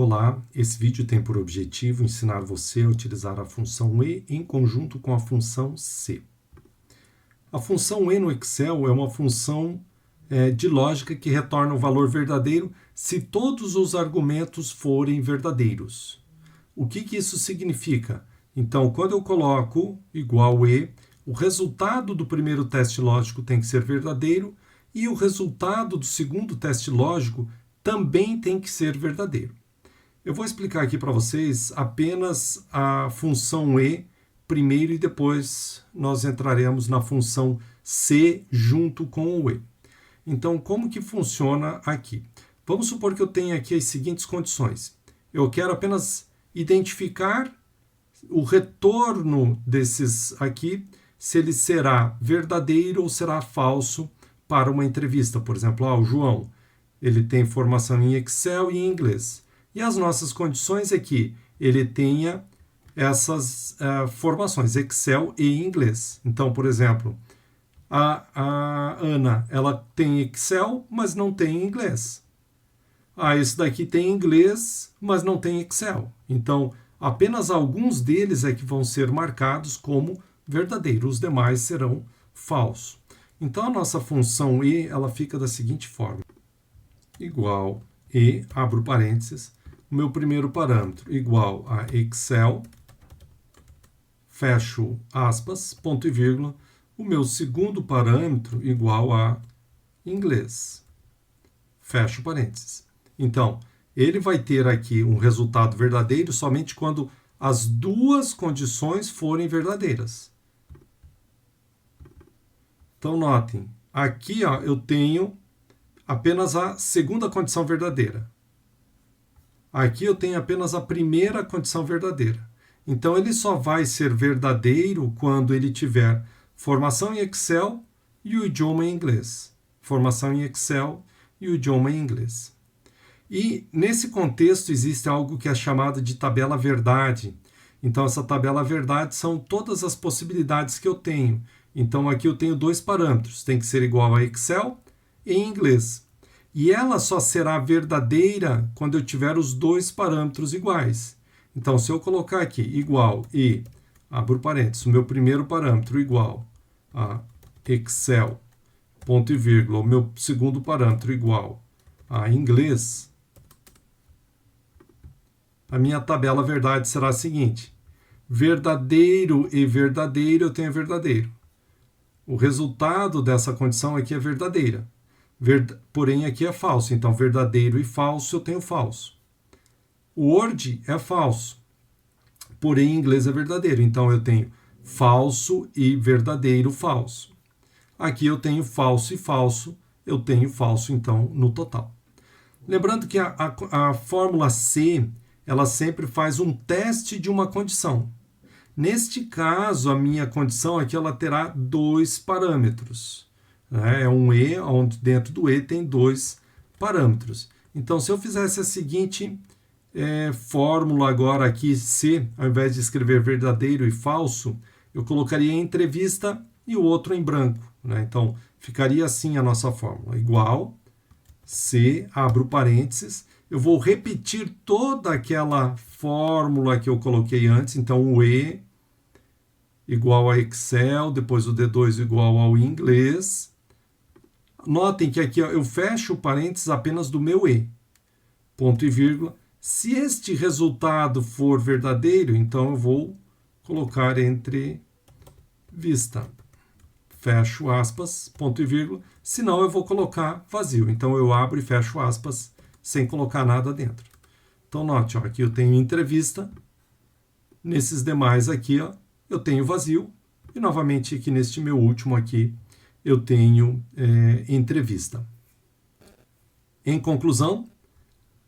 Olá, esse vídeo tem por objetivo ensinar você a utilizar a função e em conjunto com a função se. A função e no Excel é uma função de lógica que retorna o valor verdadeiro se todos os argumentos forem verdadeiros. O que isso significa? Então, quando eu coloco igual e, o resultado do primeiro teste lógico tem que ser verdadeiro e o resultado do segundo teste lógico também tem que ser verdadeiro. Eu vou explicar aqui para vocês apenas a função e primeiro e depois nós entraremos na função se junto com o e. Então, como que funciona aqui? Vamos supor que eu tenha aqui as seguintes condições. Eu quero apenas identificar o retorno desses aqui, se ele será verdadeiro ou será falso para uma entrevista. Por exemplo, o João, ele tem formação em Excel e em inglês. E as nossas condições é que ele tenha essas formações, Excel e inglês. Então, por exemplo, a Ana, ela tem Excel, mas não tem inglês. Esse daqui tem inglês, mas não tem Excel. Então, apenas alguns deles é que vão ser marcados como verdadeiros, os demais serão falsos. Então, a nossa função e, ela fica da seguinte forma. Igual e, abro parênteses, o meu primeiro parâmetro igual a Excel, fecho aspas, ponto e vírgula, o meu segundo parâmetro igual a inglês, fecho parênteses. Então, ele vai ter aqui um resultado verdadeiro somente quando as duas condições forem verdadeiras. Então, notem, aqui eu tenho apenas a segunda condição verdadeira. Aqui eu tenho apenas a primeira condição verdadeira. Então, ele só vai ser verdadeiro quando ele tiver formação em Excel e o idioma em inglês. Formação em Excel e o idioma em inglês. E, nesse contexto, existe algo que é chamado de tabela verdade. Então, essa tabela verdade são todas as possibilidades que eu tenho. Então, aqui eu tenho dois parâmetros. Tem que ser igual a Excel e em inglês. E ela só será verdadeira quando eu tiver os dois parâmetros iguais. Então, se eu colocar aqui igual e, abro parênteses, o meu primeiro parâmetro igual a Excel, ponto e vírgula, o meu segundo parâmetro igual a inglês, a minha tabela verdade será a seguinte. Verdadeiro e verdadeiro, eu tenho verdadeiro. O resultado dessa condição aqui é verdadeira. Porém, aqui é falso. Então, verdadeiro e falso, eu tenho falso. O Word é falso. Porém, em inglês é verdadeiro. Então, eu tenho falso e verdadeiro falso. Aqui eu tenho falso e falso. Eu tenho falso, então, no total. Lembrando que a fórmula C, ela sempre faz um teste de uma condição. Neste caso, a minha condição aqui, ela terá dois parâmetros. É um e, onde dentro do e tem dois parâmetros. Então, se eu fizesse a seguinte fórmula agora aqui, C, ao invés de escrever verdadeiro e falso, eu colocaria entrevista e o outro em branco. Então, ficaria assim a nossa fórmula. Igual, C, abro parênteses, eu vou repetir toda aquela fórmula que eu coloquei antes. Então, o E igual a Excel, depois o D2 igual ao inglês. Notem que aqui eu fecho o parênteses apenas do meu E, ponto e vírgula. Se este resultado for verdadeiro, então eu vou colocar entre vista, fecho aspas, ponto e vírgula. Senão eu vou colocar vazio. Então eu abro e fecho aspas sem colocar nada dentro. Então note, aqui eu tenho entrevista. Nesses demais aqui, eu tenho vazio. E novamente aqui neste meu último aqui, eu tenho entrevista. Em conclusão,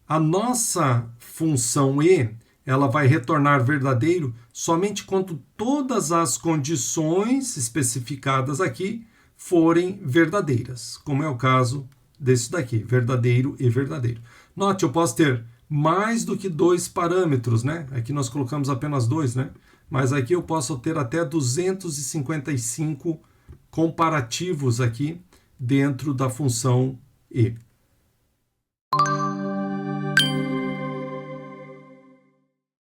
a nossa função e, ela vai retornar verdadeiro somente quando todas as condições especificadas aqui forem verdadeiras, como é o caso desse daqui, verdadeiro e verdadeiro. Note, eu posso ter mais do que dois parâmetros, né? Aqui nós colocamos apenas dois, né? Mas aqui eu posso ter até 255 comparativos aqui dentro da função e.